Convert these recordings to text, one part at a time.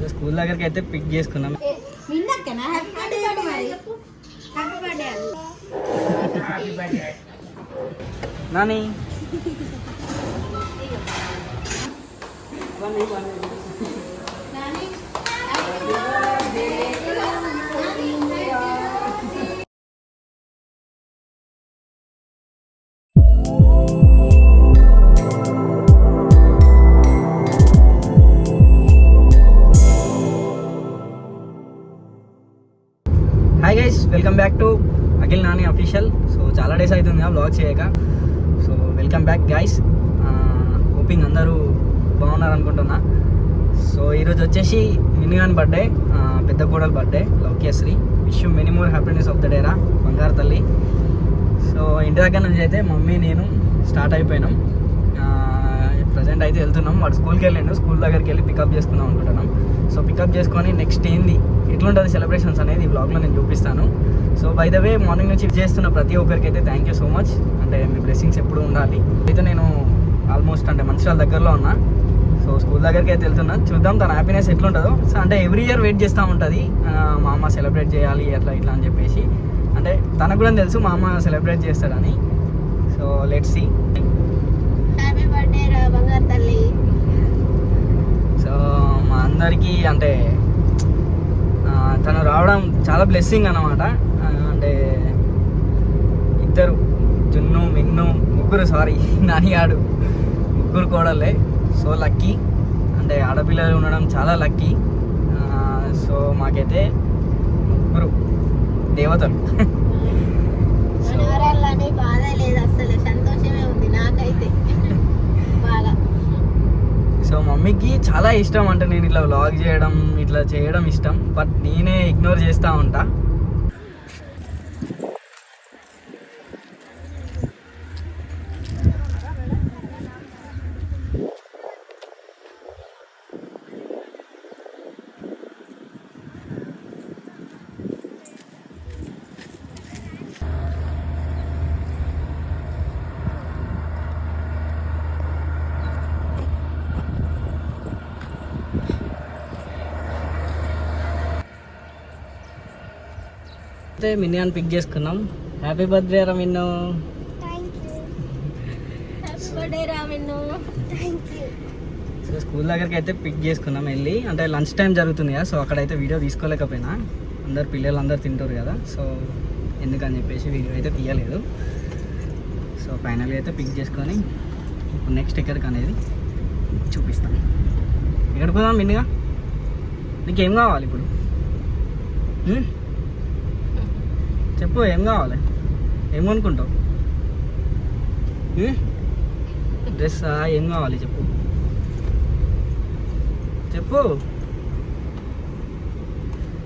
So school దగ్గరికి అయితే pick చేసుకున్నాం. Nani hi guys, welcome back to Akhil Nani official. So చాలా డేస్ అవుతుంది వ్లాగ్ చేయక. So welcome back guys. Hoping అందరూ బాగున్నారు అనుకుంటున్నా. సో ఈరోజు వచ్చేసి మిన్ను గాని బర్త్డే, పెద్ద కోడలు birthday. Laukyasri, wish you many more happiness of the డేరా బంగారు తల్లి. సో ఇంటి దగ్గర నుంచి అయితే మమ్మీ నేను స్టార్ట్ అయిపోయినాం. ప్రజెంట్ అయితే వెళ్తున్నాం. వాడు స్కూల్కి వెళ్ళిండు, స్కూల్ దగ్గరికి వెళ్ళి పికప్ చేసుకుందాం అనుకుంటున్నాం. సో పికప్ చేసుకొని నెక్స్ట్ ఏంది ఎట్లుంటుంది సెలబ్రేషన్స్ అనేది ఈ వ్లాగ్లో నేను చూపిస్తాను. So by the way morning నుంచి చేస్తున్న ప్రతి ఒక్కరికి అయితే థ్యాంక్ యూ సో మచ్. అంటే మీ బ్లెస్సింగ్స్ ఎప్పుడు ఉండాలి. అయితే నేను ఆల్మోస్ట్ అంటే మంచిర్యాల దగ్గరలో ఉన్నా. సో స్కూల్ దగ్గరికి అయితే వెళ్తున్నా. చూద్దాం తన హ్యాపీనెస్ ఎట్లుంటుందో. సో అంటే ఎవ్రీ ఇయర్ వెయిట్ చేస్తూ ఉంటుంది మా అమ్మ సెలబ్రేట్ చేయాలి అట్లా ఇట్లా అని చెప్పేసి. అంటే తనకు కూడా తెలుసు మా అమ్మ సెలబ్రేట్ చేస్తాడని. So let's see. Happy birthday రా బంగారు తల్లి. సో మా అందరికీ అంటే తను రావడం చాలా బ్లెస్సింగ్ అన్నమాట. అంటే ఇద్దరు జున్ను మిన్ను నానిగాడు ముగ్గురు కోడలే. సో లక్కీ, అంటే ఆడపిల్లలు ఉండడం చాలా లక్కీ. సో మాకైతే ముగ్గురు దేవతలు. బాధ లేదు అసలు, సంతోషమే ఉంది నాకైతే బాగా. సో మమ్మీకి చాలా ఇష్టం అంటే నేను ఇట్లా వ్లాగ్ చేయడం ఇట్లా చేయడం ఇష్టం. బట్ నేనే ఇగ్నోర్ చేస్తూ ఉంటా. అయితే మిన్ను పిక్ చేసుకున్నాం. హ్యాపీ బర్త్డే రా మిన్ను. సో స్కూల్ దగ్గరికి అయితే పిక్ చేసుకున్నాం వెళ్ళి. అంటే లంచ్ టైం జరుగుతుంది కదా, సో అక్కడైతే వీడియో తీసుకోలేకపోయినా. పిల్లలందరూ తింటారు కదా, సో ఎందుకని చెప్పేసి వీడియో అయితే తీయలేదు. సో ఫైనల్గా అయితే పిక్ చేసుకొని ఇప్పుడు నెక్స్ట్ ఎక్కడికి అనేది చూపిస్తాం. ఎక్కడికి పోదాం మిన్నుగా? నీకేం కావాలి ఇప్పుడు చెప్పు, ఏం కావాలి? ఏం కొనుక్కుంటావు? డ్రెస్ ఏం కావాలి చెప్పు చెప్పు.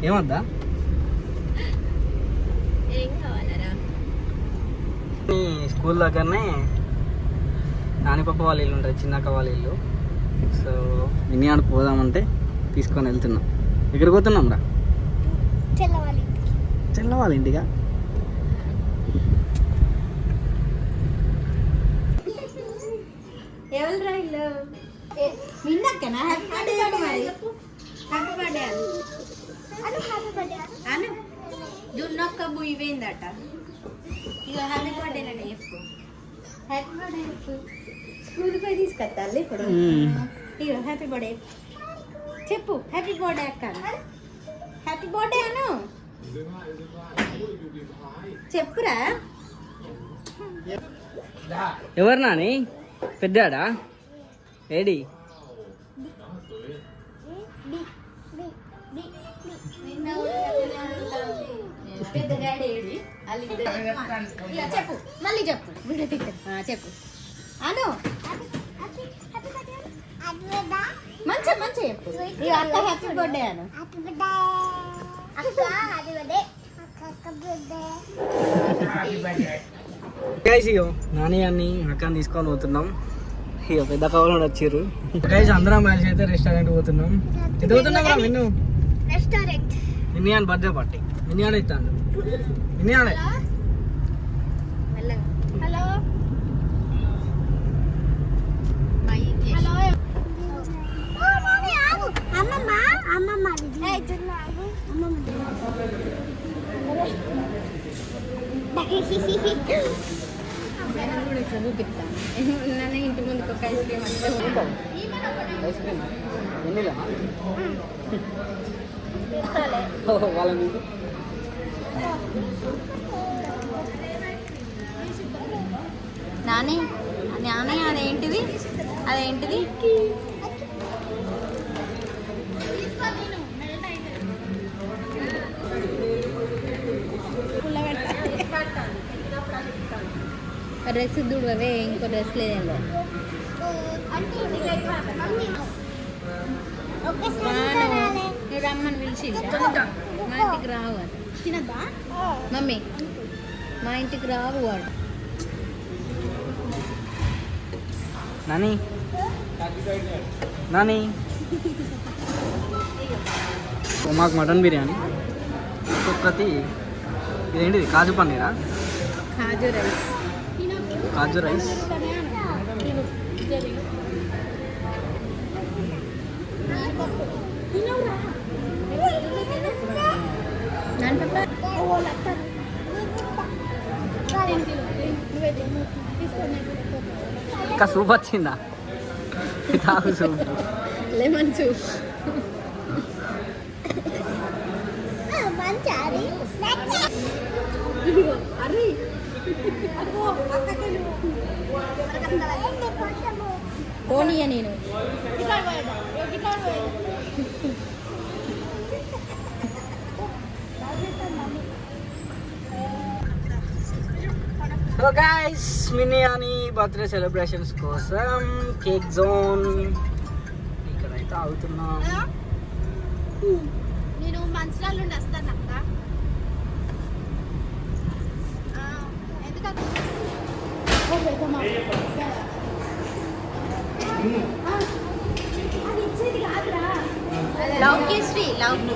ఏమద్దా? స్కూల్ దగ్గరనే నానిపప్ప వాళ్ళ ఇల్లు ఉంటుంది, చిన్నక్క వాళ్ళ ఇల్లు. సో మిన్ని ఆడికి పోదామంటే తీసుకొని వెళ్తున్నాం. ఎక్కడికి పోతున్నాం రా? చెల్లవాళ్ళ ఇంటిగా? ఎవరు ఇల్లు విన్నాకనా? హ్యాపీ బర్త్డే మరి. హ్యాపీ బర్త్డే అను. జున్నొక్క బుయ్యిపోయిందట. ఇక హ్యాపీ బర్త్డే అని చెప్పు. హ్యాపీ బర్త్డే చెప్పు. స్కూల్కి పోయి తీసుకొస్తాను ఇప్పుడు. ఇక హ్యాపీ బర్త్డే చెప్పు. హ్యాపీ బర్త్డే అక్క. హ్యాపీ బర్త్డే అను చెప్పురా. ఎవరు నాని? పెద్దాడా? ఏడి? చెప్పు, మళ్ళీ చెప్పు. వీడియో చెప్పు అను. మంచిగా మంచిగా చెప్పు. అక్క హ్యాపీ బర్త్డే అను. నాని అన్ని అక్కని తీసుకొని పోతున్నాం. ఇక పెద్ద కవర్ వచ్చారు. గైస్ అందరం కలిసి అయితే రెస్టారెంట్ పోతున్నాం. ఇది పోతున్నాం రా మిన్ను. మిన్ని అని బర్త్డే పార్టీ. మిన్ని అని ఇస్తాను. మిన్ని అనే హలో అమ్మమ్మ నన్ను ఇంటి ముందుకు ఒక ఐస్ క్రీమ్ ఐస్ క్రీమ్ ఎన్నిలా వాళ్ళ మీకు నాని నాని అదేంటిది అదేంటిది డ్రెస్ దుడవే ఇంకో డ్రెస్ లేదేందో నువ్వు రమ్మని పిలిచి మా ఇంటికి రావు తినద్దా మమ్మీ మా ఇంటికి రావు వాడు నాని నాని మాకు మటన్ బిర్యానీ ఒక్కొక్కటి ఇదేంటిది కాజు పన్నీరా కాజు రైస్ కాజు రైస్ ఇంకా సూప్ వచ్చిందా తాగు సూప్ లెమన్ సూప్ అరే పోనీయ నేను సో గైస్ మినీ అని బర్త్డే సెలబ్రేషన్స్ కోసం కేక్ జోన్ ఇక్కడైతే ఆగుతున్నాం. నేను మంచిరాళ్ళు నుండి వస్తాను అక్క ఎందుకంటే లౌక్యశ్రీ లౌక్య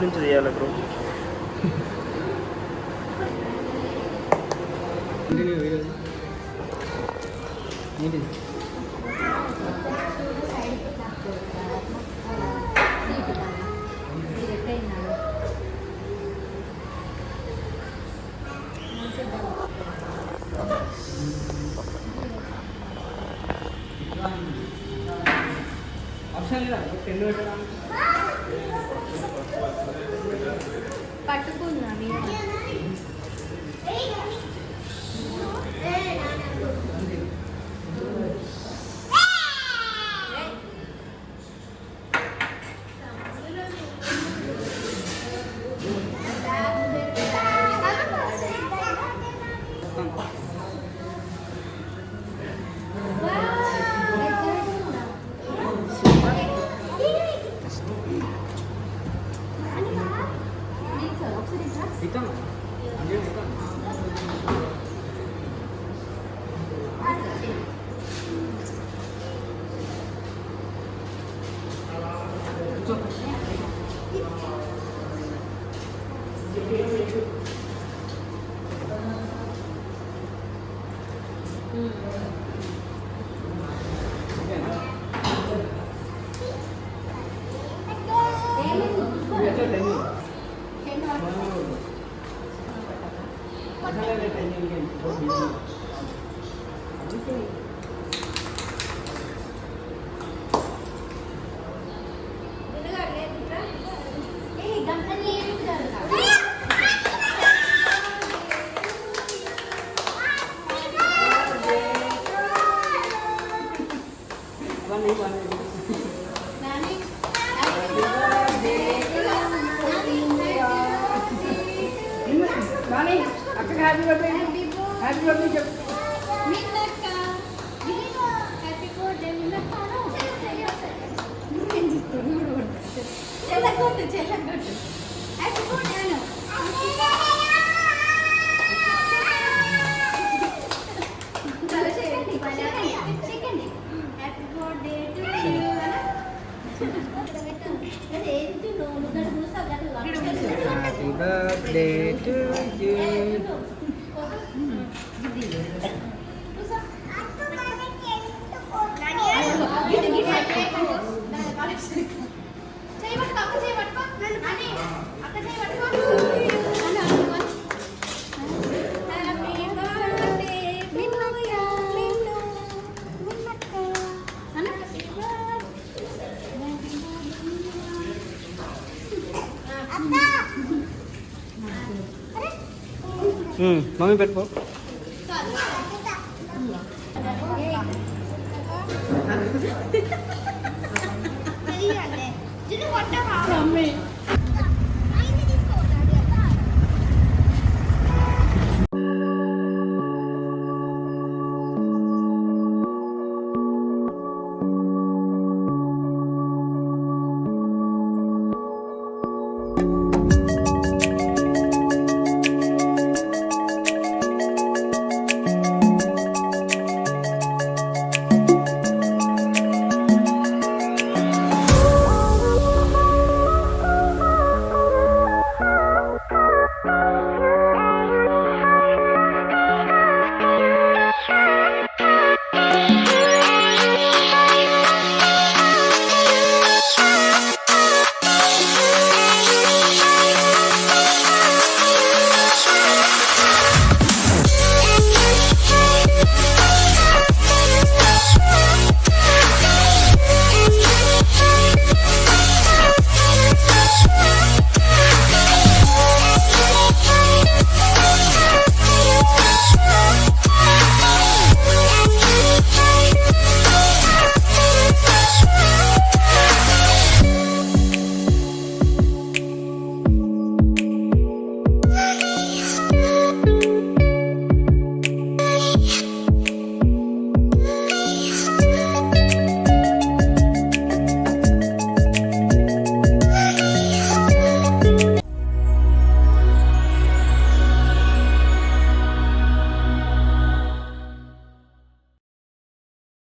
నుంచి చేయాలి బ్రో ఏంటిది ఆప్షన్ లేదా పెన్ను పెట్టడానికి పట్టుకున్నా బర్త్డే టు యూ. మమ్మీ పెట్టుకో. మమ్మీ